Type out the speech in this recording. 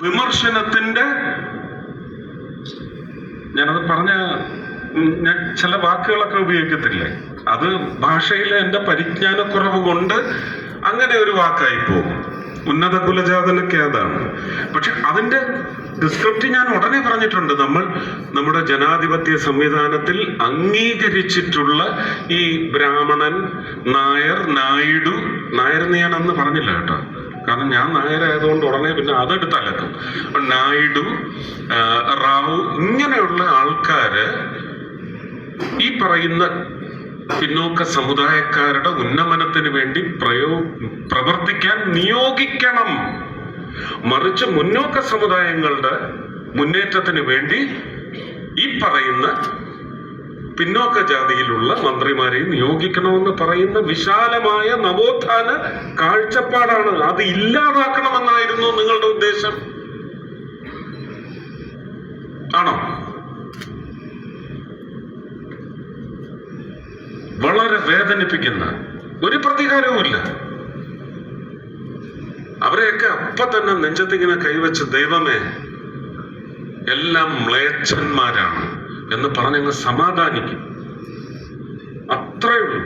വിമർശനത്തിന്റെ, ഞാനത് ഞാൻ ചില വാക്കുകളൊക്കെ ഉപയോഗിക്കത്തില്ലേ, അത് ഭാഷയിലെ എൻ്റെ പരിജ്ഞാനക്കുറവ് കൊണ്ട് അങ്ങനെ ഒരു വാക്കായി പോകും. ഉന്നത കുലജാതനൊക്കെ അതാണ്. പക്ഷെ അതിന്റെ സ്ക്രിപ്റ്റ് ഞാൻ ഉടനെ പറഞ്ഞിട്ടുണ്ട്. നമ്മുടെ ജനാധിപത്യ സംവിധാനത്തിൽ അംഗീകരിച്ചിട്ടുള്ള ഈ ബ്രാഹ്മണൻ, നായർ, നായിഡു, നായരെന്ന് ഞാൻ അന്ന് പറഞ്ഞില്ല കേട്ടോ, കാരണം ഞാൻ നായരായതുകൊണ്ട് ഉടനെ പിന്നെ അതെടുത്ത് അലക്കും. നായിഡു, റാവു, ഇങ്ങനെയുള്ള ആൾക്കാര് ഈ പറയുന്ന പിന്നോക്ക സമുദായക്കാരുടെ ഉന്നമനത്തിന് വേണ്ടി പ്രവർത്തിക്കാൻ നിയോഗിക്കണം. മറിച്ച് മുന്നോക്ക സമുദായങ്ങളുടെ മുന്നേറ്റത്തിന് വേണ്ടി ഈ പറയുന്ന പിന്നോക്ക ജാതിയിലുള്ള മന്ത്രിമാരെ നിയോഗിക്കണമെന്ന് പറയുന്ന വിശാലമായ നവോത്ഥാന കാഴ്ചപ്പാടാണ്. അത് ഇല്ലാതാക്കണമെന്നായിരുന്നു നിങ്ങളുടെ ഉദ്ദേശം ആണോ? വളരെ വേദനിപ്പിക്കുന്ന, ഒരു പ്രതികാരവുമില്ല. അവരെയൊക്കെ അപ്പൊ തന്നെ നെഞ്ചത്തിങ്ങനെ കൈവച്ച് ദൈവമേ എല്ലാം മ്ലേച്ഛന്മാരാണ് എന്ന് പറഞ്ഞങ്ങ് സമാധാനിക്കും. അത്രയേ ഉള്ളൂ.